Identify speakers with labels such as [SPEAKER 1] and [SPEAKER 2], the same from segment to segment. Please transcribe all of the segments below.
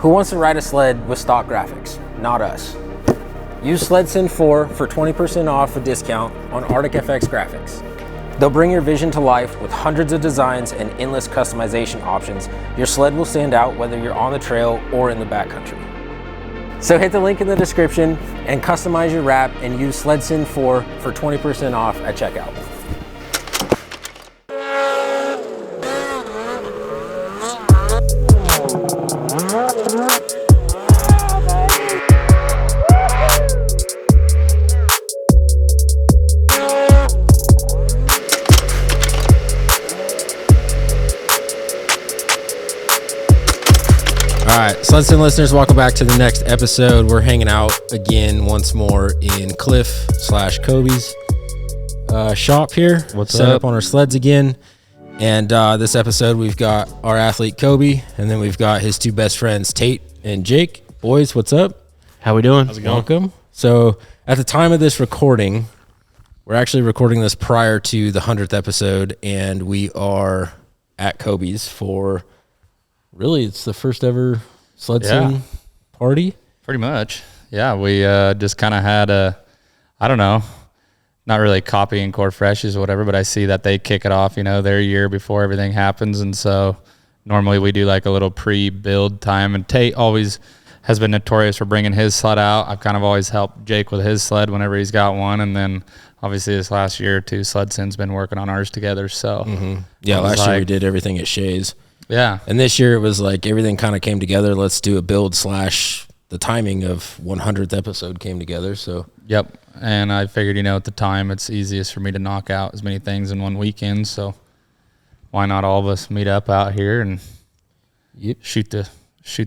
[SPEAKER 1] Who wants to ride a sled with stock graphics? Not us. Use SledSend 4 for 20% off a discount on Arctic FX graphics. They'll bring your vision to life with hundreds of designs and endless customization options. Your sled will stand out whether you're on the trail or in the backcountry. So hit the link in the description and customize your wrap and use SledSend 4 for 20% off at checkout.
[SPEAKER 2] All right, SledSend listeners, welcome back to the next episode. We're hanging out again once more in Cliff/Coby's shop here. Set up on our sleds again. And this episode, we've got our athlete Coby, and then we've got his two best friends, Tate and Jake. Boys, what's up?
[SPEAKER 3] How we doing?
[SPEAKER 4] How's it going?
[SPEAKER 2] Welcome. So at the time of this recording, we're actually recording this prior to the 100th episode, and we are at Coby's for... Really, it's the first ever SledSend party?
[SPEAKER 4] Pretty much. Yeah, we just kind of had I don't know, not really copying Core Freshes or whatever, but I see that they kick it off, their year before everything happens. And so normally we do like a little pre-build time. And Tate always has been notorious for bringing his sled out. I've kind of always helped Jake with his sled whenever he's got one. And then obviously this last year or two, SledSend's been working on ours together. So
[SPEAKER 2] yeah, last year we did everything at Shays.
[SPEAKER 4] Yeah.
[SPEAKER 2] And this year it was like everything kind of came together. Let's do a build / the timing of 100th episode came together. So
[SPEAKER 4] yep. And I figured, at the time it's easiest for me to knock out as many things in one weekend. So why not all of us meet up out here and shoot the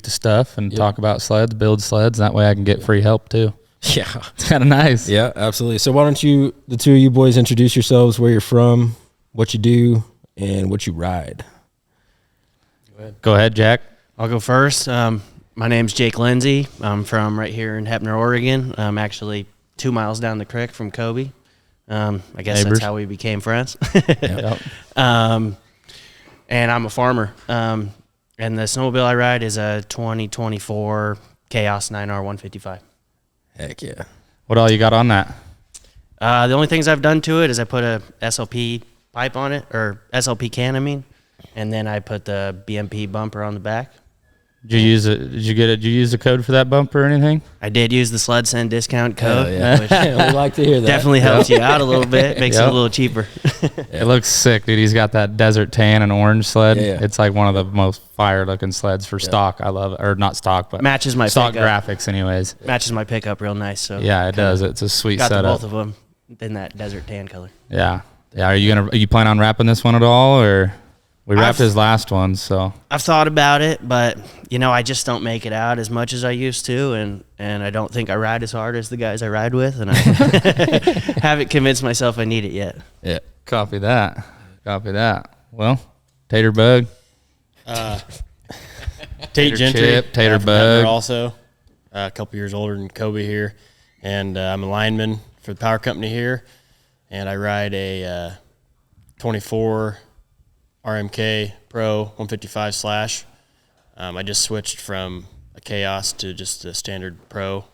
[SPEAKER 4] stuff and talk about sleds, build sleds. That way I can get free help too.
[SPEAKER 2] Yeah.
[SPEAKER 4] It's kind of nice.
[SPEAKER 2] Yeah, absolutely. So why don't you, the two of you boys, introduce yourselves, where you're from, what you do, and what you ride.
[SPEAKER 4] Go ahead, Jack.
[SPEAKER 3] I'll go first. My name's Jake Lindsay. I'm from right here in Heppner, Oregon. I'm actually 2 miles down the creek from Coby. I guess
[SPEAKER 4] Neighbors.
[SPEAKER 3] that's how we became friends.
[SPEAKER 4] Yep.
[SPEAKER 3] And I'm a farmer. And the snowmobile I ride is a 2024 Chaos 9R155.
[SPEAKER 2] Heck yeah.
[SPEAKER 4] What all you got on that?
[SPEAKER 3] The only things I've done to it is I put a SLP pipe on it, or SLP can, I mean. And then I put the BMP bumper on the back.
[SPEAKER 4] Did you use it? Did you use the code for that bumper or anything?
[SPEAKER 3] I did use the SledSend discount code.
[SPEAKER 2] Which we like to hear that.
[SPEAKER 3] Definitely helps you out a little bit. Makes it a little cheaper.
[SPEAKER 4] It looks sick, dude. He's got that desert tan and orange sled.
[SPEAKER 2] Yeah.
[SPEAKER 4] It's like one of the most fire-looking sleds for stock. I love it. Or not stock, but
[SPEAKER 3] Matches my
[SPEAKER 4] stock
[SPEAKER 3] pickup.
[SPEAKER 4] graphics anyways.
[SPEAKER 3] Matches my pickup real nice. So
[SPEAKER 4] Yeah, it does. It's a sweet
[SPEAKER 3] got
[SPEAKER 4] setup.
[SPEAKER 3] both of them in that desert tan color.
[SPEAKER 4] Yeah. Yeah. Are you planning on wrapping this one at all, or? We wrapped his last one, so.
[SPEAKER 3] I've thought about it, but, I just don't make it out as much as I used to, and I don't think I ride as hard as the guys I ride with, and I haven't convinced myself I need it yet.
[SPEAKER 4] Yeah. Copy that. Well, Tater Bug.
[SPEAKER 5] Tate Gentry.
[SPEAKER 4] Chip, Tater
[SPEAKER 5] from
[SPEAKER 4] Bug.
[SPEAKER 5] Heppner also, a couple years older than Coby here, and I'm a lineman for the power company here, and I ride a 24 RMK Pro 155 slash. I just switched from a Chaos to just a standard Pro.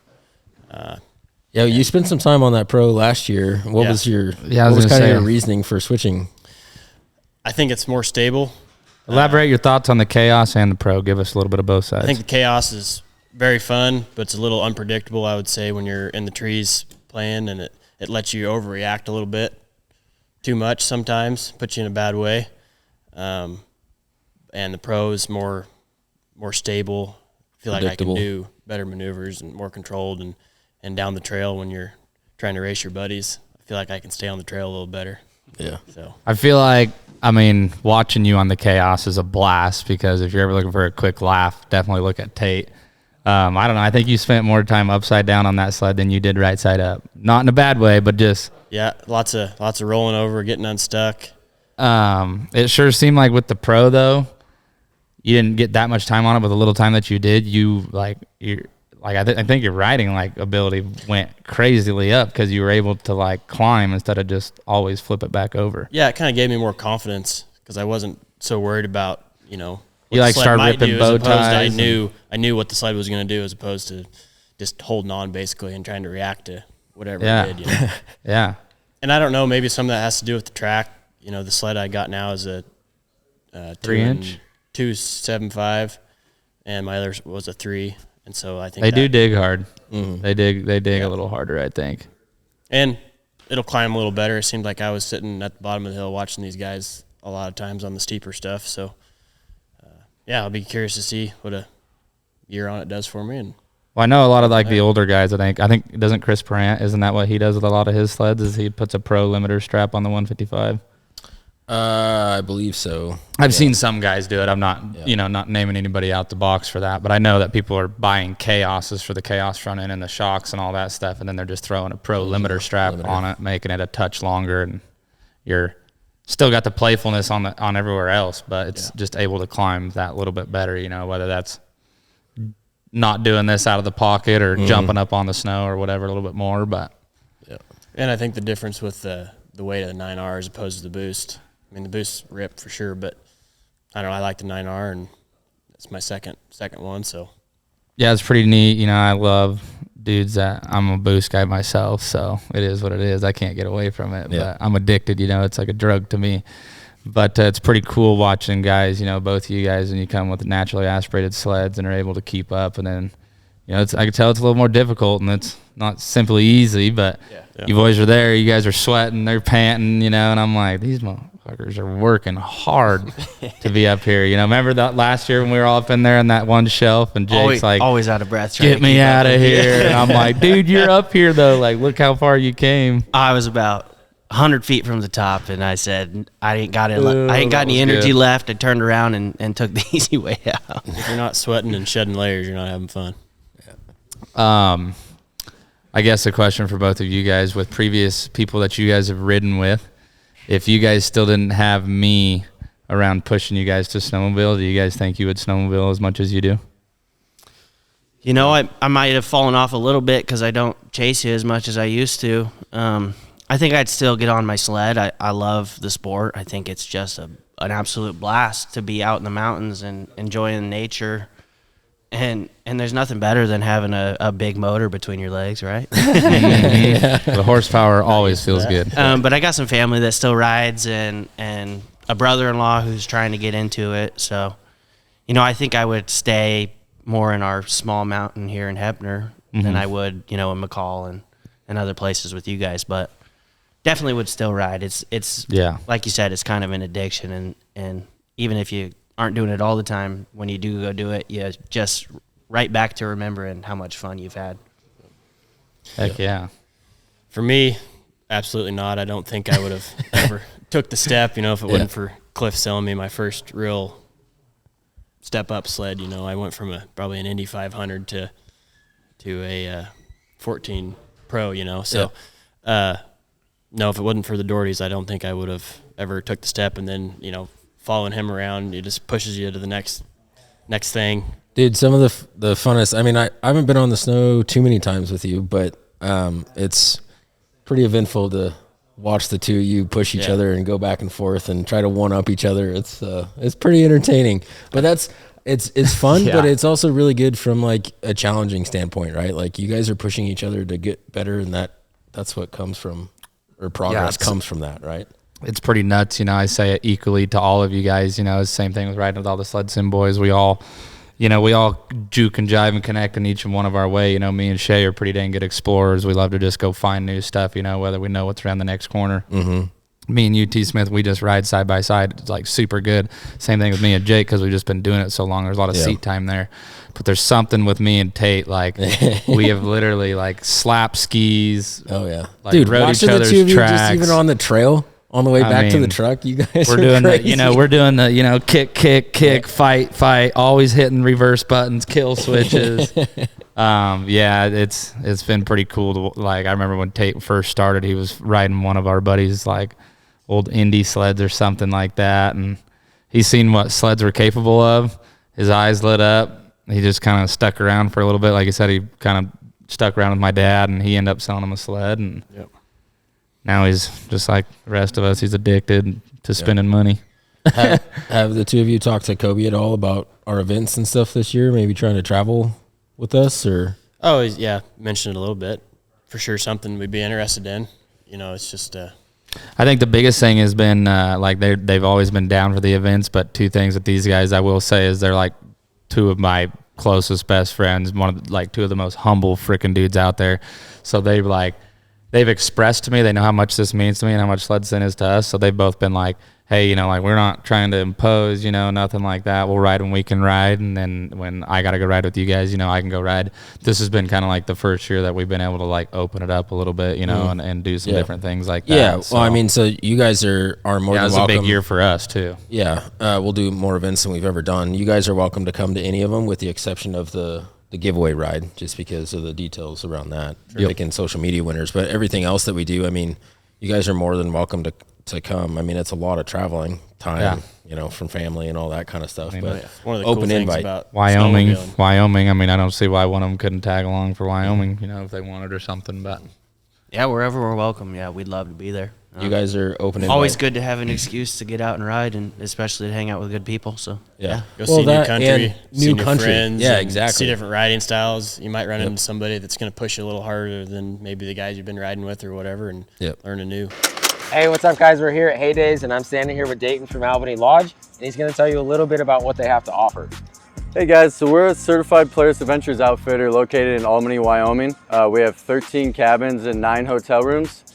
[SPEAKER 2] Yeah, you spent some time on that Pro last year. What was your what was kind of your reasoning for switching?
[SPEAKER 5] I think it's more stable.
[SPEAKER 4] Elaborate your thoughts on the Chaos and the Pro. Give us a little bit of both sides.
[SPEAKER 5] I think the Chaos is very fun, but it's a little unpredictable, I would say, when you're in the trees playing, and it lets you overreact a little bit too much sometimes, puts you in a bad way. And the Pro is more stable. I feel like I can do better maneuvers and more controlled, and down the trail when you're trying to race your buddies, I feel like I can stay on the trail a little better.
[SPEAKER 2] Yeah.
[SPEAKER 5] So
[SPEAKER 4] I feel like, watching you on the Chaos is a blast, because if you're ever looking for a quick laugh, definitely look at Tate. I don't know. I think you spent more time upside down on that sled than you did right side up. Not in a bad way, but just.
[SPEAKER 5] Yeah, lots of rolling over, getting unstuck.
[SPEAKER 4] It sure seemed like with the Pro though, you didn't get that much time on it, but the little time that you did, I think your riding ability went crazily up, because you were able to climb instead of just always flip it back over.
[SPEAKER 5] Yeah, it kind of gave me more confidence, because I wasn't so worried about
[SPEAKER 4] You like
[SPEAKER 5] sled
[SPEAKER 4] start
[SPEAKER 5] might
[SPEAKER 4] ripping
[SPEAKER 5] do,
[SPEAKER 4] bow
[SPEAKER 5] as opposed to
[SPEAKER 4] ties.
[SPEAKER 5] I knew what the sled was going to do, as opposed to just holding on basically and trying to react to whatever
[SPEAKER 4] Yeah.
[SPEAKER 5] it did. You know?
[SPEAKER 4] Yeah.
[SPEAKER 5] And I don't know, maybe some of that has to do with the track. You know, the sled I got now is a
[SPEAKER 4] 3-inch,
[SPEAKER 5] 2.75, and my other was a 3. And so I think
[SPEAKER 4] they do dig hard.
[SPEAKER 2] Mm-hmm.
[SPEAKER 4] They dig a little harder, I think.
[SPEAKER 5] And it'll climb a little better. It seemed like I was sitting at the bottom of the hill watching these guys a lot of times on the steeper stuff. So, yeah, I'll be curious to see what a year on it does for me. And
[SPEAKER 4] Well, I know a lot of like the older guys. I think doesn't Chris Perant? Isn't that what he does with a lot of his sleds? Is he puts a pro limiter strap on the 155?
[SPEAKER 2] I believe so.
[SPEAKER 4] I've seen some guys do it. I'm not, not naming anybody out the box for that, but I know that people are buying Chaoses for the Chaos front end and the shocks and all that stuff, and then they're just throwing a pro limiter strap on it, making it a touch longer, and you're still got the playfulness on everywhere else, but it's just able to climb that little bit better. Whether that's not doing this out of the pocket or jumping up on the snow or whatever a little bit more, but
[SPEAKER 5] and I think the difference with the weight of the 9R as opposed to the boost. I mean, the boost rip for sure, but I don't know. I like the 9R, and it's my second one. So
[SPEAKER 4] yeah, it's pretty neat. I love dudes that I'm a boost guy myself, so it is what it is. I can't get away from it, but I'm addicted. It's like a drug to me. But it's pretty cool watching guys. Both of you guys, and you come with naturally aspirated sleds and are able to keep up. And then, I can tell it's a little more difficult, and it's not simply easy. But you boys are there. You guys are sweating. They're panting. And I'm like, these motherfuckers are working hard to be up here. Remember that last year when we were all up in there on that one shelf, and Jake's
[SPEAKER 3] always out of breath.
[SPEAKER 4] "Get me out of here!" And I'm like, "Dude, you're up here though. Like, look how far you came."
[SPEAKER 3] I was about 100 feet from the top, and I said, I ain't got any energy left. I turned around and took the easy way out.
[SPEAKER 5] if you're not sweating and shedding layers, you're not having fun.
[SPEAKER 4] I guess a question for both of you guys, with previous people that you guys have ridden with, if you guys still didn't have me around pushing you guys to snowmobile, do you guys think you would snowmobile as much as you do?
[SPEAKER 3] I might have fallen off a little bit because I don't chase you as much as I used to. I think I'd still get on my sled. I love the sport. I think it's just an absolute blast to be out in the mountains and enjoying nature. And there's nothing better than having a big motor between your legs, right?
[SPEAKER 4] The horsepower always feels good.
[SPEAKER 3] But I got some family that still rides, and a brother-in-law who's trying to get into it. So, I think I would stay more in our small mountain here in Heppner than I would, in McCall and other places with you guys. But definitely would still ride. It's like you said, it's kind of an addiction, and even if you aren't doing it all the time, when you do go do it, you just right back to remembering how much fun you've had.
[SPEAKER 4] Heck yeah.
[SPEAKER 5] For me, absolutely not. I don't think I would have ever took the step, if it wasn't for Cliff selling me my first real step up sled. I went from probably an Indy 500 to a 14 Pro, so no, if it wasn't for the Dohertys, I don't think I would have ever took the step. And then, following him around, it just pushes you to the next thing.
[SPEAKER 2] Dude, some of the funnest. I mean, I haven't been on the snow too many times with you, but it's pretty eventful to watch the two of you push each other and go back and forth and try to one up each other. It's pretty entertaining, but it's fun, but it's also really good from like a challenging standpoint, right? Like you guys are pushing each other to get better, and that's what comes from, or progress comes from that, right?
[SPEAKER 4] It's pretty nuts. I say it equally to all of you guys. It's the same thing with riding with all the SledSend boys. We all juke and jive and connect in each and one of our way. Me and Shay are pretty dang good explorers. We love to just go find new stuff, whether we know what's around the next corner. Mm-hmm. Me and UT Smith, we just ride side by side. It's like super good. Same thing with me and Jake, because we've just been doing it so long. There's a lot of seat time there. But there's something with me and Tate, like we have literally like slap skis.
[SPEAKER 2] Oh yeah,
[SPEAKER 4] like
[SPEAKER 2] dude,
[SPEAKER 4] rode
[SPEAKER 2] watching
[SPEAKER 4] each
[SPEAKER 2] the two of you
[SPEAKER 4] tracks.
[SPEAKER 2] just even on the trail on the way back to the truck, you guys
[SPEAKER 4] we're
[SPEAKER 2] are
[SPEAKER 4] doing
[SPEAKER 2] crazy.
[SPEAKER 4] we're doing the kick, fight, always hitting reverse buttons, kill switches. It's been pretty cool to, like, I remember when Tate first started, he was riding one of our buddies like old Indy sleds or something like that, and he's seen what sleds were capable of. His eyes lit up. He just kind of stuck around for a little bit. Like I said, he kind of stuck around with my dad, and he ended up selling him a sled, and now he's just like the rest of us. He's addicted to spending money.
[SPEAKER 2] Have the two of you talked to Coby at all about our events and stuff this year? Maybe trying to travel with us, or?
[SPEAKER 5] Oh, yeah, mentioned it a little bit. For sure, something we'd be interested in. You know, it's just.
[SPEAKER 4] I think the biggest thing has been like they've always been down for the events, but two things with these guys I will say is they're like two of my closest best friends, two of the most humble freaking dudes out there. So they've expressed to me, they know how much this means to me and how much SledSend is to us. So they've both been like, hey, you know, like we're not trying to impose, you know, nothing like that. We'll ride when we can ride. And then when I got to go ride with you guys, you know, I can go ride. This has been kind of like the first year that we've been able to like open it up a little bit, you know, and do some different things like that.
[SPEAKER 2] Yeah.
[SPEAKER 4] So,
[SPEAKER 2] well, I mean, so you guys are more than
[SPEAKER 4] it's
[SPEAKER 2] welcome.
[SPEAKER 4] a big year for us too.
[SPEAKER 2] Yeah. We'll do more events than we've ever done. You guys are welcome to come to any of them with the exception of the giveaway ride, just because of the details around that. Picking social media winners. But everything else that we do, I mean, you guys are more than welcome to come. I mean, it's a lot of traveling time, you know, from family and all that kind of stuff. But
[SPEAKER 5] one of the
[SPEAKER 2] open
[SPEAKER 5] cool things
[SPEAKER 2] invite.
[SPEAKER 5] about
[SPEAKER 4] Wyoming.
[SPEAKER 5] snowmobiling.
[SPEAKER 4] I mean, I don't see why one of them couldn't tag along for Wyoming, you know, if they wanted or something. But
[SPEAKER 3] Yeah, wherever we're welcome. Yeah, we'd love to be there.
[SPEAKER 2] You guys are open invite.
[SPEAKER 3] Always good to have an excuse to get out and ride, and especially to hang out with good people. So
[SPEAKER 2] Yeah.
[SPEAKER 5] Go see new country, see
[SPEAKER 2] new
[SPEAKER 5] new
[SPEAKER 2] country.
[SPEAKER 5] friends.
[SPEAKER 2] Yeah,
[SPEAKER 5] and
[SPEAKER 2] exactly.
[SPEAKER 5] See different riding styles. You might run into somebody that's going to push you a little harder than maybe the guys you've been riding with or whatever, and learn anew.
[SPEAKER 1] Hey, what's up, guys? We're here at Heydays, and I'm standing here with Dayton from Albany Lodge, and he's going to tell you a little bit about what they have to offer.
[SPEAKER 6] Hey guys, so we're a certified Polaris Adventures outfitter located in Albany, Wyoming. We have 13 cabins and 9 hotel rooms.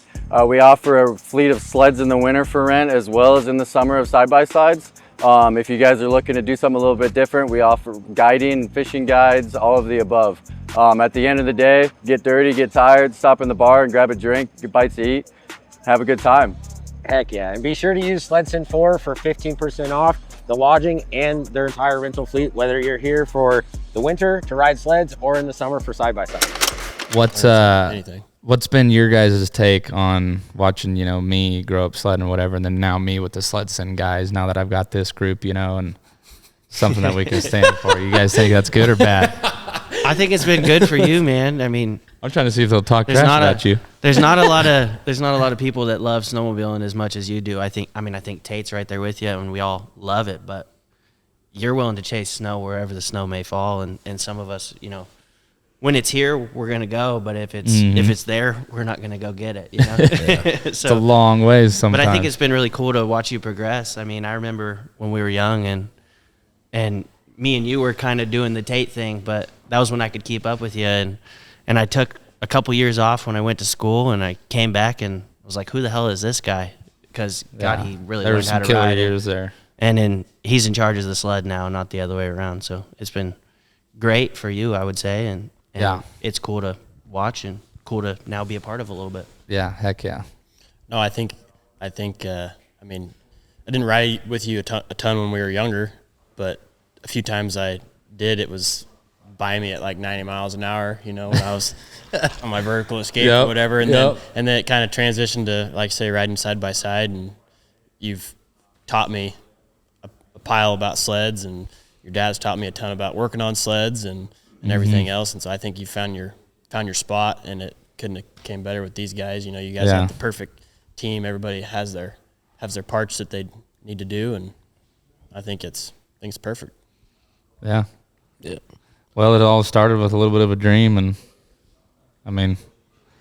[SPEAKER 6] We offer a fleet of sleds in the winter for rent as well as in the summer of side-by-sides. If you guys are looking to do something a little bit different, we offer guiding, fishing guides, all of the above. At the end of the day, get dirty, get tired, stop in the bar and grab a drink, get bites to eat, have a good time.
[SPEAKER 1] Heck yeah, and be sure to use SledSend 4 for 15% off the lodging and their entire rental fleet, whether you're here for the winter to ride sleds or in the summer for side-by-side.
[SPEAKER 4] What's been your guys' take on watching, you know, me grow up sledding or whatever, and then now me with the SledSend guys, now that I've got this group, you know, and something that we can stand for? You guys think that's good or bad?
[SPEAKER 3] I think it's been good for you, man. I mean,
[SPEAKER 4] I'm trying to see if they'll talk trash about you.
[SPEAKER 3] There's not a lot of people that love snowmobiling as much as you do. I think Tate's right there with you, and we all love it. But you're willing to chase snow wherever the snow may fall, and some of us, you know, when it's here, we're gonna go. But if it's there, we're not gonna go get it. You know, so,
[SPEAKER 4] it's a long ways sometimes.
[SPEAKER 3] But I think it's been really cool to watch you progress. I mean, I remember when we were young, and me and you were kind of doing the Tate thing, but that was when I could keep up with you, and I took a couple years off when I went to school, and I came back and was like, who the hell is this guy? Because God, he really learned how to ride.
[SPEAKER 4] Years there.
[SPEAKER 3] And then he's in charge of the sled now, not the other way around. So it's been great for you, I would say, and it's cool to watch and cool to now be a part of a little bit.
[SPEAKER 4] Yeah, heck yeah.
[SPEAKER 5] No, I think I mean, I didn't ride with you a ton when we were younger, but a few times I did, it was by me at like 90 miles an hour, you know, when I was on my vertical escape or whatever. And then it kind of transitioned to, like, say, riding side by side, and you've taught me a pile about sleds, and your dad's taught me a ton about working on sleds and everything else. And so I think you found your spot, and it couldn't have came better with these guys. You know, you guys have the perfect team. Everybody has their parts that they need to do, and I think it's perfect.
[SPEAKER 4] Yeah. Well, it all started with a little bit of a dream, and I mean,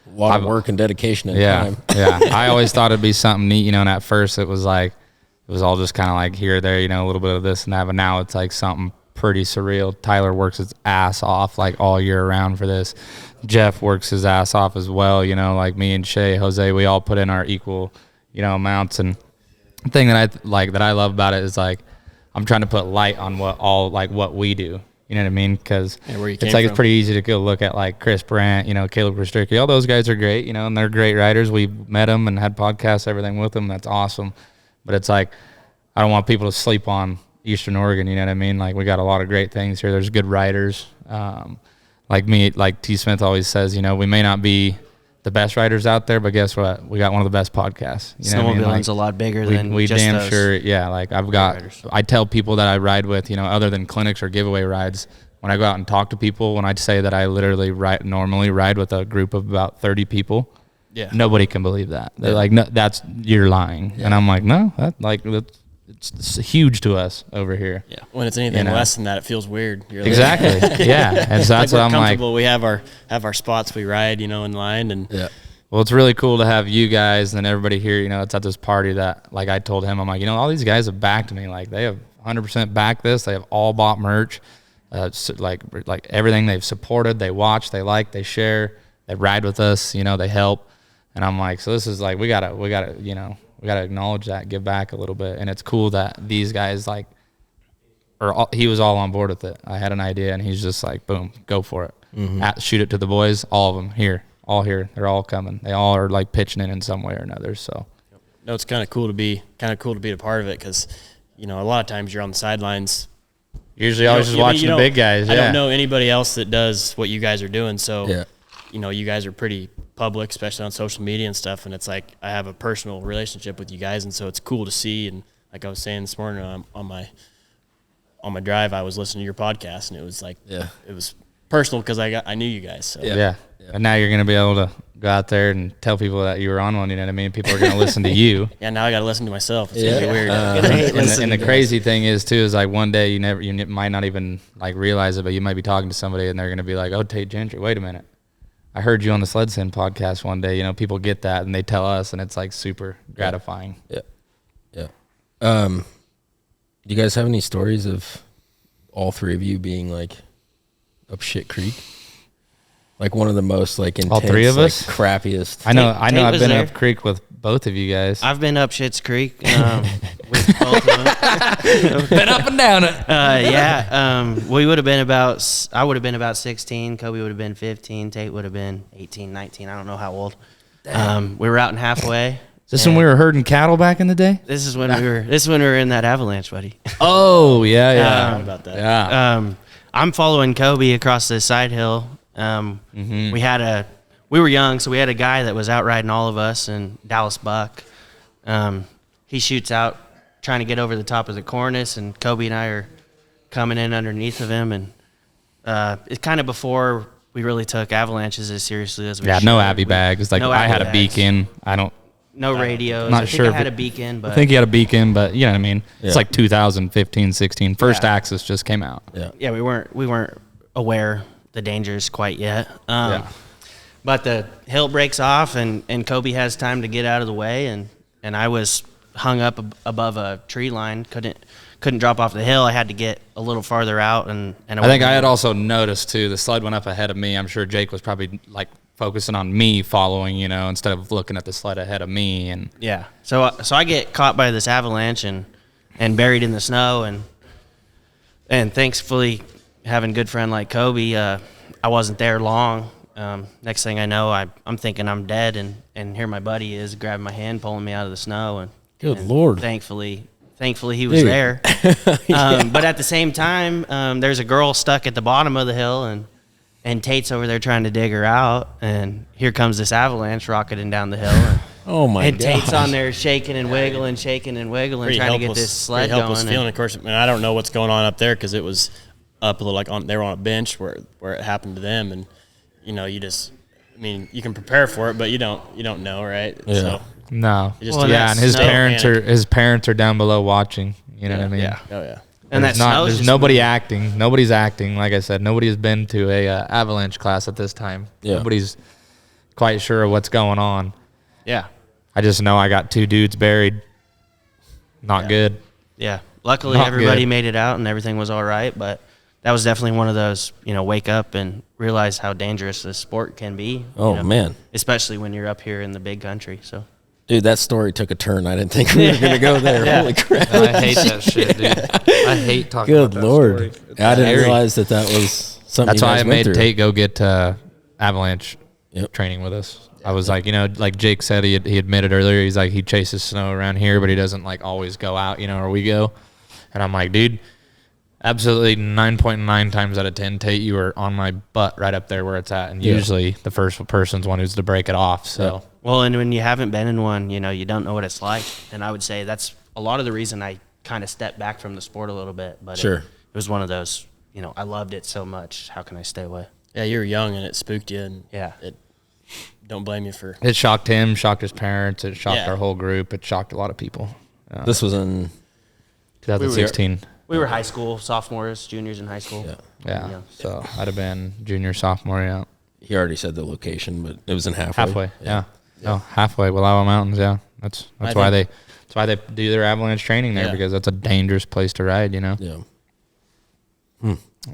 [SPEAKER 2] a lot of work and dedication and time.
[SPEAKER 4] I always thought it'd be something neat, you know, and at first it was all just kind of like here or there, you know, a little bit of this and that, but now it's like something pretty surreal. Tyler works his ass off like all year round for this. Jeff works his ass off as well, you know, like me and Shay, Jose, we all put in our equal, you know, amounts. And the thing that I love about it is, like, I'm trying to put light on what we do. You know what I mean? Because it's pretty easy to go look at like Chris Brandt, you know, Caleb Restricki. All those guys are great, you know, and they're great riders. We met them and had podcasts, everything with them. That's awesome. But it's like, I don't want people to sleep on Eastern Oregon. You know what I mean? Like, we got a lot of great things here. There's good riders. Like me, like T. Smith always says, you know, we may not be the best riders out there, but guess what? We got one of the best podcasts. You know what I mean? Like,
[SPEAKER 3] a lot bigger than
[SPEAKER 4] we
[SPEAKER 3] just
[SPEAKER 4] damn
[SPEAKER 3] those.
[SPEAKER 4] sure. Yeah, like I tell people that I ride with, you know, other than clinics or giveaway rides, when I go out and talk to people, when I say that I literally normally ride with a group of about 30 people, nobody can believe that. They're like, no, you're lying. And I'm like, no, it's huge to us over here.
[SPEAKER 5] Yeah. When it's anything less than that, it feels weird. You're
[SPEAKER 4] Exactly. Yeah. And so that's
[SPEAKER 5] like
[SPEAKER 4] what I'm like.
[SPEAKER 5] We have our spots we ride, in line, and
[SPEAKER 4] Well, it's really cool to have you guys and everybody here. It's at this party that, like I told him, I'm like, all these guys have backed me. Like they have 100% backed this. They have all bought merch. Like everything they've supported, they watch, they like, they share, they ride with us. They help. And I'm like, so this is like we gotta acknowledge that, give back a little bit. And it's cool that these guys he was all on board with it. I had an idea, and he's just like, boom, go for it. Mm-hmm. Shoot it to the boys, all of them here. All here, they're all coming. They all are like pitching in some way or another. So,
[SPEAKER 5] no, it's kind of cool to be a part of it because, a lot of times you're on the sidelines.
[SPEAKER 4] Usually, always just watching the big guys.
[SPEAKER 5] I don't know anybody else that does what you guys are doing. So, you guys are pretty public, especially on social media and stuff. And it's like I have a personal relationship with you guys, and so it's cool to see. And like I was saying this morning on my drive, I was listening to your podcast, and it was like it was personal because I knew you guys. So.
[SPEAKER 4] Yeah. And now you're going to be able to go out there and tell people that you were on one, you know what I mean? People are going to listen to you.
[SPEAKER 5] Yeah, now I got to listen to myself. It's going to be weird.
[SPEAKER 4] And the crazy thing is, too, is like one day you might not even like realize it, but you might be talking to somebody and they're going to be like, oh, Tate Gentry, wait a minute. I heard you on the SledSend podcast one day. People get that and they tell us, and it's like super gratifying.
[SPEAKER 2] Yeah. Do you guys have any stories of all three of you being like up shit creek? Like one of the most like intense,
[SPEAKER 4] all three of us,
[SPEAKER 2] crappiest.
[SPEAKER 4] I know. I've been
[SPEAKER 3] there.
[SPEAKER 4] up creek with both of you guys.
[SPEAKER 3] I've been up Schitt's Creek with both of them.
[SPEAKER 4] Been up and down it.
[SPEAKER 3] We would have been I would have been about 16. Coby would have been 15. Tate would have been 18, 19. I don't know how old. We were out in halfway.
[SPEAKER 4] Is this when we were herding cattle back in the day?
[SPEAKER 3] This is when we were in that Avalanche, buddy.
[SPEAKER 4] Oh yeah.
[SPEAKER 5] About that.
[SPEAKER 4] Yeah.
[SPEAKER 3] I'm following Coby across this side hill. We were young, so we had a guy that was out riding all of us, and Dallas Buck. He shoots out trying to get over the top of the cornice, and Coby and I are coming in underneath of him, and it's kind of before we really took avalanches as seriously as we should.
[SPEAKER 4] No Abby bags. Like I had a beacon.
[SPEAKER 3] No radios.
[SPEAKER 4] Not sure.
[SPEAKER 3] I had a beacon, but
[SPEAKER 4] I think he had a beacon, but you know what I mean. Yeah. It's like 2015, 16. First Axis just came out.
[SPEAKER 3] Yeah, we weren't aware the dangers quite yet. But the hill breaks off, and Coby has time to get out of the way, and I was hung up above a tree line, couldn't drop off the hill. I had to get a little farther out, and I think
[SPEAKER 4] I had also noticed too. The sled went up ahead of me. I'm sure Jake was probably like focusing on me following, instead of looking at the sled ahead of me. And
[SPEAKER 3] so I get caught by this avalanche and buried in the snow, and thankfully having a good friend like Coby, I wasn't there long. Next thing I know, I'm thinking I'm dead, and here my buddy is grabbing my hand, pulling me out of the snow, and
[SPEAKER 2] Good Lord.
[SPEAKER 3] Thankfully he was there. But at the same time, there's a girl stuck at the bottom of the hill, and Tate's over there trying to dig her out, and here comes this avalanche rocketing down the hill. And,
[SPEAKER 2] oh my god!
[SPEAKER 3] And Tate's on there shaking and wiggling, trying to get this sled going.
[SPEAKER 5] Helpless feeling, of course. I don't know what's going on up there because it was up a little they were on a bench where it happened to them, and you just, you can prepare for it, but you don't know, right?
[SPEAKER 2] Yeah.
[SPEAKER 5] So,
[SPEAKER 4] no. And his parents are down below watching. You know what I mean?
[SPEAKER 5] Yeah. Oh yeah.
[SPEAKER 3] And
[SPEAKER 4] there's nobody acting. Nobody's acting. Like I said, nobody has been to a avalanche class at this time.
[SPEAKER 2] Yeah.
[SPEAKER 4] Nobody's quite sure of what's going on.
[SPEAKER 3] Yeah.
[SPEAKER 4] I just know I got 2 dudes buried. Not good.
[SPEAKER 3] Yeah. Luckily, everybody made it out and everything was all right, but that was definitely one of those, wake up and realize how dangerous this sport can be.
[SPEAKER 2] Oh, man.
[SPEAKER 3] Especially when you're up here in the big country. So,
[SPEAKER 2] dude, that story took a turn. I didn't think we were going to go there. Holy crap.
[SPEAKER 4] I hate that shit, dude. I hate talking about that
[SPEAKER 2] Lord.
[SPEAKER 4] story.
[SPEAKER 2] I didn't realize that was something.
[SPEAKER 4] That's
[SPEAKER 2] you
[SPEAKER 4] why
[SPEAKER 2] guys
[SPEAKER 4] I
[SPEAKER 2] went
[SPEAKER 4] made
[SPEAKER 2] through.
[SPEAKER 4] Tate go get avalanche training with us. I was like, like Jake said, he admitted earlier, he's like, he chases snow around here, but he doesn't like always go out, where we go. And I'm like, dude, absolutely 9.9 times out of 10, Tate, you are on my butt right up there where it's at. And usually the first person's one who's to break it off. So,
[SPEAKER 3] well, and when you haven't been in one, you don't know what it's like. And I would say that's a lot of the reason I kind of stepped back from the sport a little bit. But it was one of those, I loved it so much. How can I stay away?
[SPEAKER 5] Yeah, you were young and it spooked you. And
[SPEAKER 3] it
[SPEAKER 5] don't blame you for
[SPEAKER 4] it. Shocked him, shocked his parents, it shocked our whole group, it shocked a lot of people.
[SPEAKER 2] This was in
[SPEAKER 4] 2016.
[SPEAKER 3] We were high school, sophomores, juniors in high school.
[SPEAKER 4] Yeah. So I'd have been junior, sophomore, yeah.
[SPEAKER 2] He already said the location, but it was in halfway.
[SPEAKER 4] Halfway, yeah. No, halfway, Wallowa Mountains, yeah. That's why they do their avalanche training there, because that's a dangerous place to ride, you know?
[SPEAKER 2] Yeah.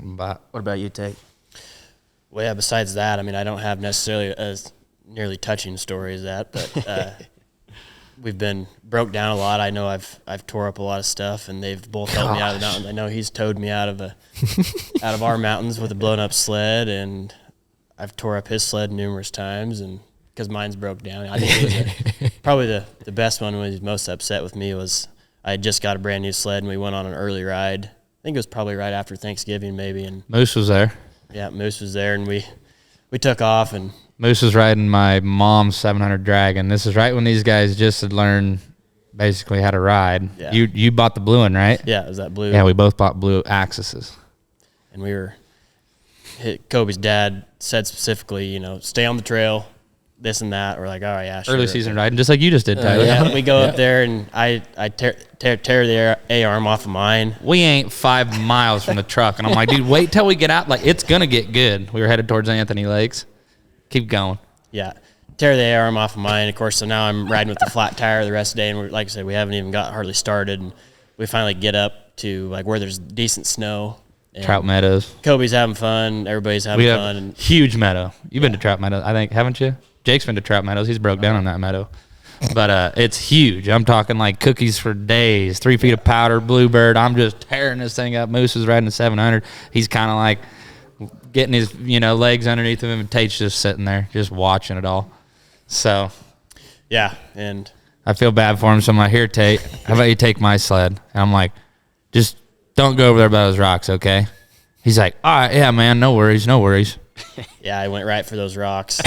[SPEAKER 4] But
[SPEAKER 3] What about you, Tate?
[SPEAKER 5] Well, yeah, besides that, I mean, I don't have necessarily as nearly touching story as that, but we've been broke down a lot. I know I've tore up a lot of stuff, and they've both helped me out of the mountains. I know he's towed me out of our mountains with a blown up sled, and I've tore up his sled numerous times, and because mine's broke down. I think probably the best one when he was most upset with me was I had just got a brand new sled, and we went on an early ride. I think it was probably right after Thanksgiving, maybe. And
[SPEAKER 4] Moose was there.
[SPEAKER 5] Yeah, Moose was there, and we took off, and
[SPEAKER 4] Moose was riding my mom's 700 Dragon. This is right when these guys just had learned basically how to ride.
[SPEAKER 5] Yeah.
[SPEAKER 4] You bought the blue one, right?
[SPEAKER 5] yeah, it was that blue.
[SPEAKER 4] Yeah, we both bought blue Axis.
[SPEAKER 5] And Coby's dad said specifically, stay on the trail, this and that. We're like, all right, yeah, sure.
[SPEAKER 4] Early season riding, just like you just did, Tyler.
[SPEAKER 5] Yeah, we go up there, and I tear the A-arm off of mine.
[SPEAKER 4] We ain't 5 miles from the truck, and I'm like, dude, wait till we get out. Like, it's going to get good. We were headed towards Anthony Lakes. Keep going.
[SPEAKER 5] Yeah, tear the A-arm off of mine. Of course, so now I'm riding with the flat tire the rest of the day, and like I said, we haven't even got hardly started. And we finally get up to like where there's decent snow.
[SPEAKER 4] Trout Meadows.
[SPEAKER 5] Kobe's having fun. Everybody's having fun. And
[SPEAKER 4] huge meadow. You've been to Trout Meadows, I think, haven't you? Jake's been to Trout Meadows. He's broke down on that meadow. But it's huge. I'm talking like cookies for days, 3 feet of powder, bluebird. I'm just tearing this thing up. Moose is riding a 700. He's kind of like getting his legs underneath him, and Tate's just sitting there, just watching it all. So,
[SPEAKER 5] yeah, and
[SPEAKER 4] I feel bad for him. So I'm like, here, Tate, how about you take my sled? And I'm like, just don't go over there by those rocks, okay? He's like, all right, yeah, man, no worries, no worries.
[SPEAKER 5] Yeah, I went right for those rocks.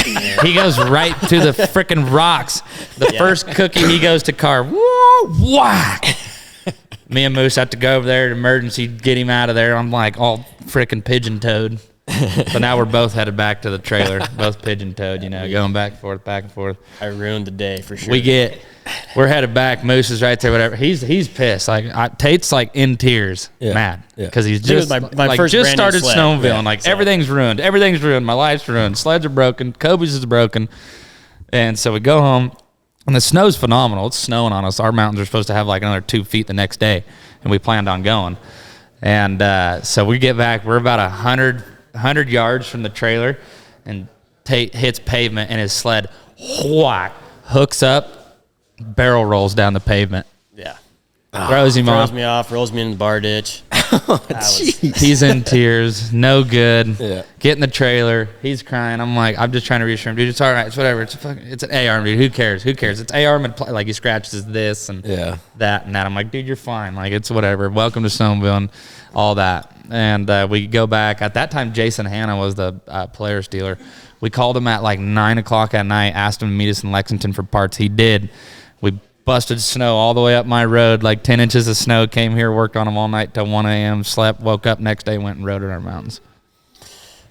[SPEAKER 4] He goes right to the freaking rocks. The first cookie he goes to carve. Whoa, whack. Me and Moose have to go over there to emergency, get him out of there. I'm like all freaking pigeon-toed. So now we're both headed back to the trailer, both pigeon-toed, going back and forth, back and forth.
[SPEAKER 5] I ruined the day for sure.
[SPEAKER 4] We're headed back. Moose is right there, whatever. He's pissed. Like Tate's like in tears, mad, because he's just
[SPEAKER 5] my first
[SPEAKER 4] just started
[SPEAKER 5] sled.
[SPEAKER 4] snowmobiling. Everything's ruined. Everything's ruined. My life's ruined. Sleds are broken. Coby's is broken. And so we go home, and the snow's phenomenal. It's snowing on us. Our mountains are supposed to have like another 2 feet the next day, and we planned on going. And so we get back. We're about 100 yards from the trailer, and Tate hits pavement, and his sled hooks up, barrel rolls down the pavement.
[SPEAKER 5] Yeah.
[SPEAKER 4] Throws him off.
[SPEAKER 5] Throws me off, rolls me in the bar ditch.
[SPEAKER 4] He's in tears, no good.
[SPEAKER 2] Yeah.
[SPEAKER 4] Get in the trailer. He's crying. I'm like, I'm just trying to reassure him, dude, it's all right. It's whatever. It's an A-arm, dude. Who cares? It's A-arm, and like he scratches this and that and that. I'm like, dude, you're fine. Like, it's whatever. Welcome to snowmobiling, all that. And we go back. At that time, Jason Hanna was the Polaris dealer. We called him at like 9 o'clock at night, asked him to meet us in Lexington for parts. He did. We busted snow all the way up my road, like 10 inches of snow, came here, worked on them all night till 1 a.m., slept, woke up next day, went and rode in our mountains.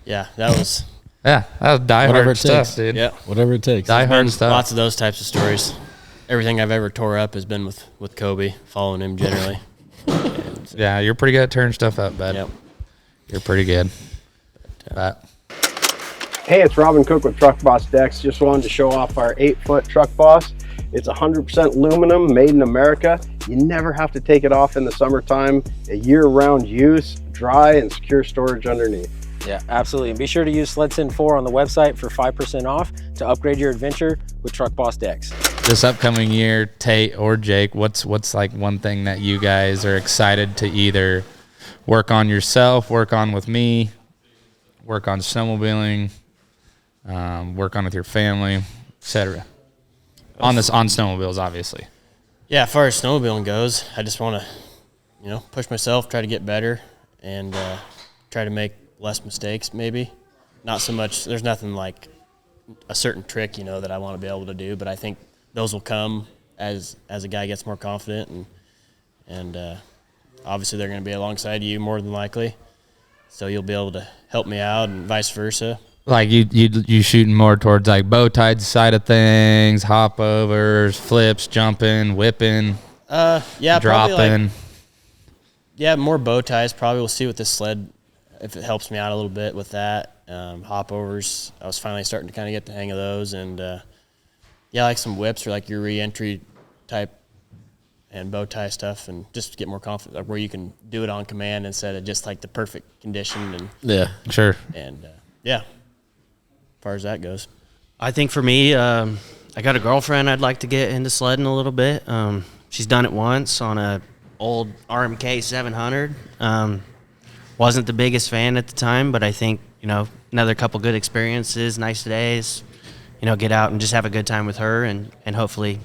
[SPEAKER 5] Yeah, that was...
[SPEAKER 4] that was die-hard stuff, dude.
[SPEAKER 5] Yeah.
[SPEAKER 2] Whatever it takes.
[SPEAKER 4] Die-hard stuff.
[SPEAKER 5] Lots of those types of stories. Everything I've ever tore up has been with Coby, following him generally.
[SPEAKER 4] Yeah, you're pretty good at tearing stuff up, bud.
[SPEAKER 5] Yep.
[SPEAKER 4] You're pretty good. But
[SPEAKER 7] Hey, it's Robin Cook with Truckboss Decks. Just wanted to show off our 8-foot Truckboss. It's 100% aluminum, made in America. You never have to take it off in the summertime. A year-round use, dry and secure storage underneath.
[SPEAKER 1] Yeah, absolutely. And be sure to use SledSend 4 on the website for 5% off to upgrade your adventure with Truckboss decks.
[SPEAKER 4] this upcoming year, Tate or Jake, what's like one thing that you guys are excited to either work on yourself, work on with me, work on snowmobiling, work on with your family, etc. On snowmobiles, obviously.
[SPEAKER 5] Yeah, as far as snowmobiling goes, I just want to, push myself, try to get better, and try to make less mistakes. Maybe not so much. There's nothing like a certain trick, that I want to be able to do, but I think those will come as a guy gets more confident, and obviously they're going to be alongside you more than likely, so you'll be able to help me out and vice versa.
[SPEAKER 4] Like you shooting more towards like bow tied side of things, hop overs, flips, jumping, whipping,
[SPEAKER 5] Yeah,
[SPEAKER 4] dropping.
[SPEAKER 5] Yeah, more bow ties. Probably we'll see with this sled if it helps me out a little bit with that. Hopovers, I was finally starting to kind of get the hang of those. And, yeah, like some whips or like your re-entry type and bow tie stuff, and just get more confident, like where you can do it on command instead of just like the perfect condition. And
[SPEAKER 2] Yeah, sure.
[SPEAKER 5] And, yeah, as far as that goes.
[SPEAKER 3] I think for me, I got a girlfriend I'd like to get into sledding a little bit. She's done it once on a old RMK 700. Wasn't the biggest fan at the time, but I think, another couple good experiences, nice days, get out and just have a good time with her and hopefully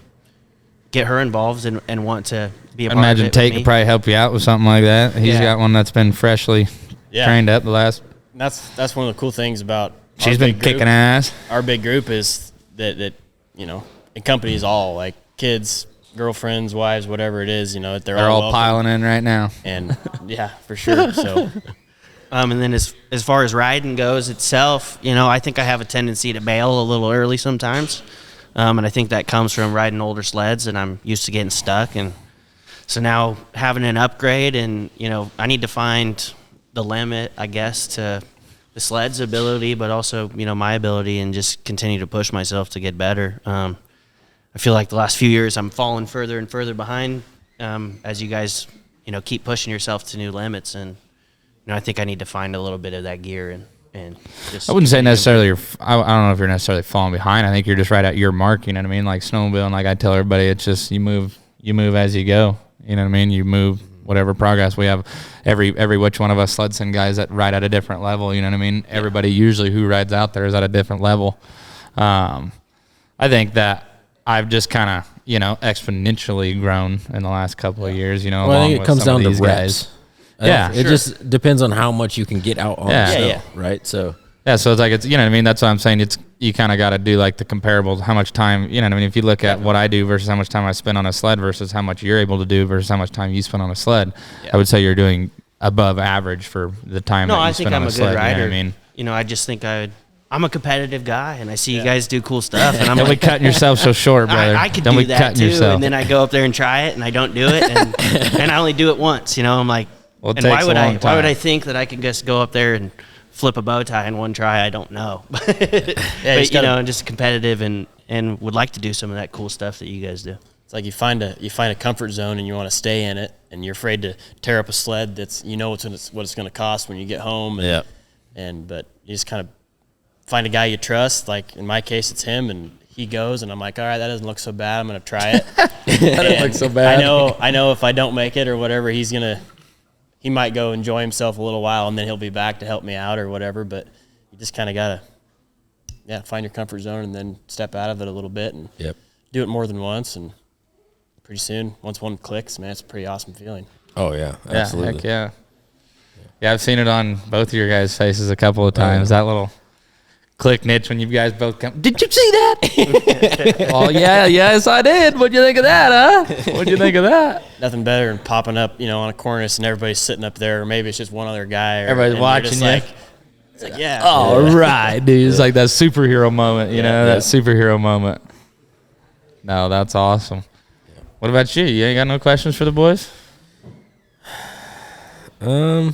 [SPEAKER 3] get her involved and want to be a part of it.
[SPEAKER 4] Imagine Tate could probably help you out with something like that. He's got one that's been freshly trained up the last.
[SPEAKER 5] And that's one of the cool things about
[SPEAKER 4] She's been kicking ass.
[SPEAKER 5] Our big group is that it accompanies all, like kids, girlfriends, wives, whatever it is, they're all
[SPEAKER 4] piling in right now.
[SPEAKER 5] And yeah, for sure. So
[SPEAKER 3] and then as far as riding goes itself, I think I have a tendency to bail a little early sometimes. And I think that comes from riding older sleds, and I'm used to getting stuck. And so now having an upgrade, and, I need to find the limit, I guess, to the sled's ability, but also, my ability, and just continue to push myself to get better. I feel like the last few years I'm falling further and further behind as you guys, keep pushing yourself to new limits. And, I think I need to find a little bit of that gear and just.
[SPEAKER 4] I wouldn't say necessarily I don't know if you're necessarily falling behind. I think you're just right at your mark, you know what I mean? Like snowmobiling, like I tell everybody, it's just you move as you go. You know what I mean? You move whatever progress we have. Every which one of us SledSend guys that ride at a different level, you know what I mean? Everybody usually who rides out there is at a different level. I think that I've just kind of, exponentially grown in the last couple of years,
[SPEAKER 2] Well, I think it comes down to reps.
[SPEAKER 4] Guys.
[SPEAKER 2] Yeah, it just depends on how much you can get out on the snow, right? So
[SPEAKER 4] so it's like you know what I mean. That's what I'm saying. It's you kind of got to do like the comparables. How much time, you know what I mean? If you look at what I do versus how much time I spend on a sled versus how much you're able to do versus how much time you spend on a sled, I would say you're doing above average for the time that you spend on a sled.
[SPEAKER 3] Rider.
[SPEAKER 4] You know what I mean?
[SPEAKER 3] I just think I'm a competitive guy, and I see you guys do cool stuff, and I'm
[SPEAKER 4] Don't
[SPEAKER 3] like,
[SPEAKER 4] be cutting yourself so short, brother.
[SPEAKER 3] I could
[SPEAKER 4] Don't
[SPEAKER 3] do
[SPEAKER 4] be
[SPEAKER 3] that
[SPEAKER 4] cutting
[SPEAKER 3] too,
[SPEAKER 4] yourself.
[SPEAKER 3] and then I go up there and try it, and I don't do it, and I only do it once. I'm like,
[SPEAKER 4] Well, it
[SPEAKER 3] and
[SPEAKER 4] takes
[SPEAKER 3] why would
[SPEAKER 4] a long
[SPEAKER 3] Why would
[SPEAKER 4] time.
[SPEAKER 3] I think that I can just go up there and flip a bow tie in one try? I don't know. But I'm just competitive and would like to do some of that cool stuff that you guys do.
[SPEAKER 5] it's like you find a comfort zone and you want to stay in it, and you're afraid to tear up a sled that's what it's going to cost when you get home. But you just kind of find a guy you trust. Like in my case, it's him, and he goes, and I'm like, all right, that doesn't look so bad. I'm going to try it.
[SPEAKER 2] that doesn't look so bad.
[SPEAKER 5] I know if I don't make it or whatever, he might go enjoy himself a little while, and then he'll be back to help me out or whatever. But you just kind of got to, find your comfort zone and then step out of it a little bit and do it more than once. And pretty soon, once one clicks, man, it's a pretty awesome feeling.
[SPEAKER 2] Oh, yeah, absolutely.
[SPEAKER 4] Heck yeah. Yeah, I've seen it on both of your guys' faces a couple of times. That little click niche when you guys both come. Did you see that? Oh, yeah, yes, I did. What'd you think of that, huh? What'd you think of that?
[SPEAKER 5] Nothing better than popping up, on a cornice and everybody's sitting up there, or maybe it's just one other guy.
[SPEAKER 4] Everybody's watching you.
[SPEAKER 5] It's like, yeah.
[SPEAKER 4] All right, dude. It's like that superhero moment, that superhero moment. No, that's awesome. What about you? You ain't got no questions for the boys?
[SPEAKER 2] I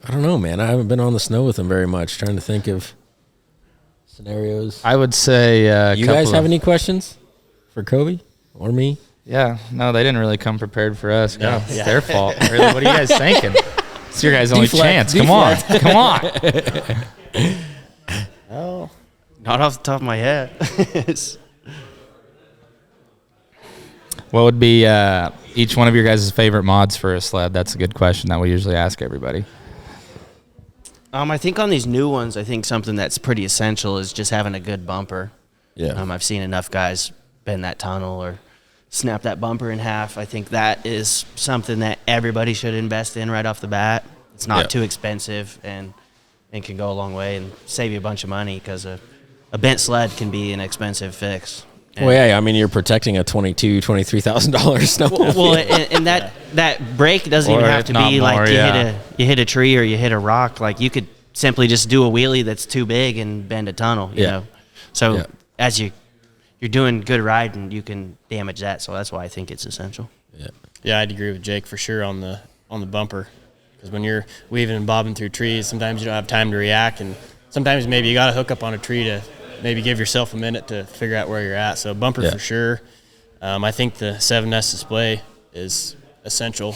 [SPEAKER 2] don't know, man. I haven't been on the snow with them very much. Trying to think of scenarios.
[SPEAKER 4] I would say
[SPEAKER 2] you guys have any questions for Coby or me?
[SPEAKER 4] Yeah. No, they didn't really come prepared for us. No. It's their fault. Really, what are you guys thinking? It's your guys' only chance. Come on. Come on.
[SPEAKER 3] Oh, not off the top of my head.
[SPEAKER 4] What would be each one of your guys' favorite mods for a sled? That's a good question that we usually ask everybody.
[SPEAKER 3] I think on these new ones, I think something that's pretty essential is just having a good bumper.
[SPEAKER 2] Yeah.
[SPEAKER 3] I've seen enough guys bend that tunnel or snap that bumper in half. I think that is something that everybody should invest in right off the bat. It's not too expensive and can go a long way and save you a bunch of money, because a bent sled can be an expensive fix.
[SPEAKER 2] And you're protecting a $22,000, $23,000 snowmobile.
[SPEAKER 3] Well, and that break doesn't even have to be like you hit a tree or you hit a rock. Like you could simply just do a wheelie that's too big and bend a tunnel. You know, so as you're doing good riding, you can damage that. So that's why I think it's essential.
[SPEAKER 2] Yeah.
[SPEAKER 5] Yeah, I'd agree with Jake for sure on the bumper, because when you're weaving and bobbing through trees, sometimes you don't have time to react, and sometimes maybe you got to hook up on a tree to maybe give yourself a minute to figure out where you're at. So bumper for sure. I think the 7S display is essential.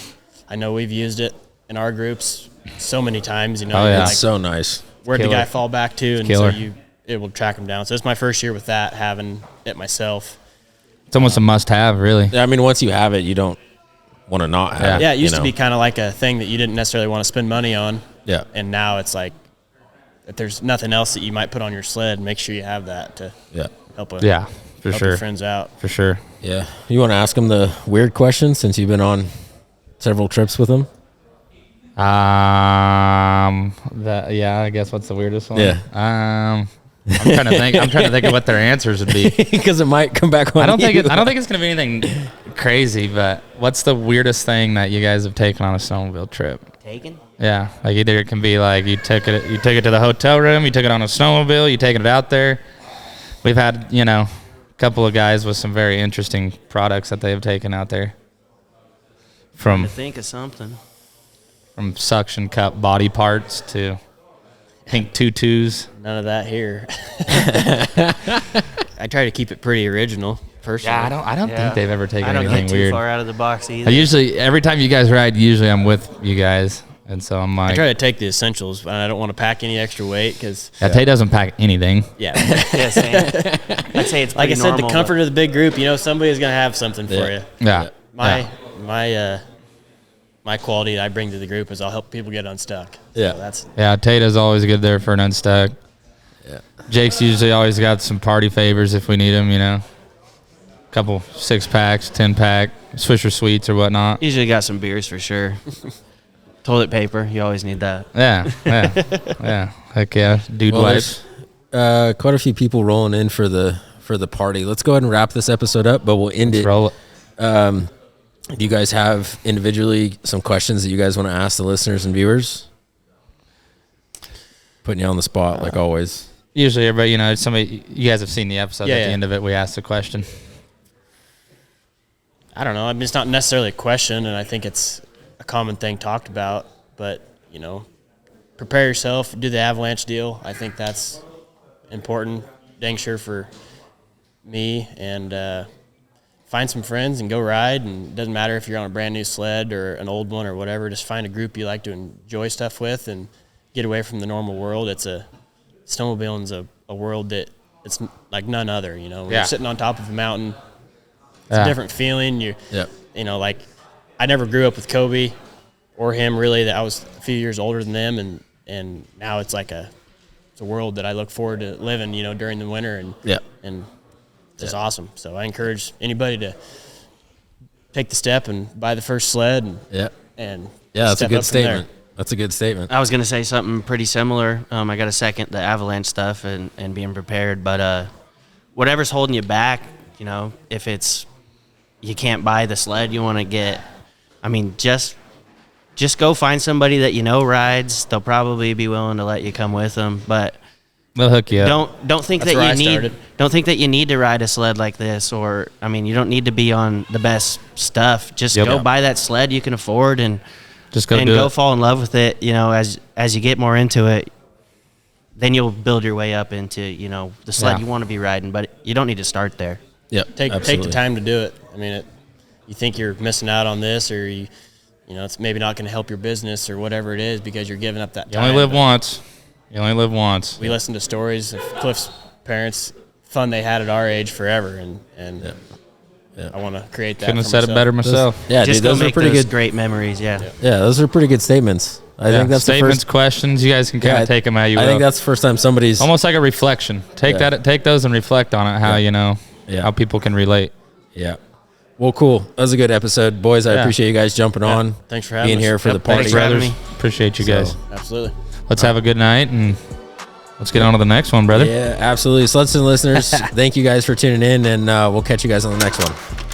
[SPEAKER 5] I know we've used it in our groups so many times. You know,
[SPEAKER 2] It's so nice.
[SPEAKER 5] Where'd the guy fall back to, and so it will track him down. So it's my first year with that, having it myself.
[SPEAKER 4] It's almost a must-have, really.
[SPEAKER 2] I mean, once you have it, you don't want to not have it.
[SPEAKER 5] Yeah, it used to be kind of like a thing that you didn't necessarily want to spend money on.
[SPEAKER 2] Yeah.
[SPEAKER 5] And now it's like, if there's nothing else that you might put on your sled, make sure you have that to help your friends out.
[SPEAKER 4] For sure.
[SPEAKER 2] Yeah. You want to ask him the weird question since you've been on several trips with him?
[SPEAKER 4] I guess what's the weirdest one?
[SPEAKER 2] Yeah.
[SPEAKER 4] I'm trying to think. I'm trying to think of what their answers would be,
[SPEAKER 2] because it might come back on.
[SPEAKER 4] I don't think it's going to be anything crazy. But what's the weirdest thing that you guys have taken on a snowmobile trip?
[SPEAKER 3] Taken?
[SPEAKER 4] Yeah, like either it can be like you took it to the hotel room, you took it on a snowmobile, you taking it out there. We've had a couple of guys with some very interesting products that they have taken out there.
[SPEAKER 3] To think of something.
[SPEAKER 4] From suction cup body parts to pink tutus.
[SPEAKER 5] None of that here. I try to keep it pretty original, personally.
[SPEAKER 4] Yeah, I don't think they've ever taken anything
[SPEAKER 3] I don't get
[SPEAKER 4] weird.
[SPEAKER 3] too far out of the box either.
[SPEAKER 4] Every time you guys ride, I'm with you guys, and so I'm like,
[SPEAKER 5] I try to take the essentials, but I don't want to pack any extra weight because
[SPEAKER 4] Tate doesn't pack anything.
[SPEAKER 5] Yeah,
[SPEAKER 3] same. I'd say it's
[SPEAKER 5] like I said,
[SPEAKER 3] normal,
[SPEAKER 5] the comfort of the big group. Somebody's gonna have something for you.
[SPEAKER 4] Yeah.
[SPEAKER 5] My quality I bring to the group is I'll help people get unstuck.
[SPEAKER 2] Yeah.
[SPEAKER 5] So
[SPEAKER 4] Tate is always good there for an unstuck.
[SPEAKER 2] Yeah.
[SPEAKER 4] Jake's usually always got some party favors if we need them. Couple 6-packs, 10-pack, Swisher Sweets or whatnot.
[SPEAKER 3] Usually got some beers for sure. Toilet paper, you always need that.
[SPEAKER 4] Yeah. Heck yeah, dude wipes.
[SPEAKER 2] Quite a few people rolling in for the party. Let's go ahead and wrap this episode up, but we'll end it.
[SPEAKER 4] Roll it.
[SPEAKER 2] Do you guys have individually some questions that you guys want to ask the listeners and viewers? Putting you on the spot, like always.
[SPEAKER 4] Usually, everybody, somebody, you guys have seen the episode. At the end of it, we asked a question.
[SPEAKER 5] I don't know. I mean, it's not necessarily a question, and I think it's a common thing talked about. But prepare yourself. Do the Avalanche deal. I think that's important. Dang sure for me, and find some friends and go ride. And it doesn't matter if you're on a brand new sled or an old one or whatever. Just find a group you like to enjoy stuff with and get away from the normal world. Snowmobiling's a world that it's like none other. When you're sitting on top of a mountain, it's a different feeling. Like I never grew up with Coby or him really. That I was a few years older than them, and now it's like it's a world that I look forward to living. During the winter and it's awesome. So I encourage anybody to take the step and buy the first sled and
[SPEAKER 2] that's a
[SPEAKER 5] step
[SPEAKER 2] good
[SPEAKER 5] up from
[SPEAKER 2] statement.
[SPEAKER 5] there.
[SPEAKER 2] That's a good statement.
[SPEAKER 3] I was going to say something pretty similar. I got to second the Avalanche stuff and being prepared. But whatever's holding you back, if it's you can't buy the sled you want to get, just go find somebody that rides. They'll probably be willing to let you come with them. But
[SPEAKER 4] they'll hook you up.
[SPEAKER 3] Don't think
[SPEAKER 5] That's
[SPEAKER 3] that you need to ride a sled like this, or you don't need to be on the best stuff. Just go buy that sled you can afford and
[SPEAKER 4] just go
[SPEAKER 3] fall in love with it. As you get more into it, then you'll build your way up into the sled you want to be riding. But you don't need to start there.
[SPEAKER 2] Yeah,
[SPEAKER 5] take the time to do it. You think you're missing out on this, or it's maybe not going to help your business or whatever it is because you're giving up that time.
[SPEAKER 4] You only live once.
[SPEAKER 5] We listen to stories of Cliff's parents, fun they had at our age forever, and I want to create that.
[SPEAKER 4] Couldn't have said it better myself.
[SPEAKER 2] Those are pretty good,
[SPEAKER 3] great memories. Yeah,
[SPEAKER 2] those are pretty good statements. I think that's
[SPEAKER 4] statements,
[SPEAKER 2] the first
[SPEAKER 4] questions. You guys can kind of take them how you will.
[SPEAKER 2] I think that's the first time somebody's
[SPEAKER 4] almost like a reflection. Take those and reflect on it. How how people can relate.
[SPEAKER 2] Yeah. Well, cool. That was a good episode, boys. I appreciate you guys jumping on.
[SPEAKER 5] Thanks for having
[SPEAKER 2] being
[SPEAKER 5] us.
[SPEAKER 2] here for the party,
[SPEAKER 3] thanks for having me.
[SPEAKER 4] Appreciate you guys.
[SPEAKER 5] Absolutely.
[SPEAKER 4] Let's have a good night and let's get on to the next one, brother.
[SPEAKER 2] Yeah, absolutely. SledSend listeners, thank you guys for tuning in, and we'll catch you guys on the next one.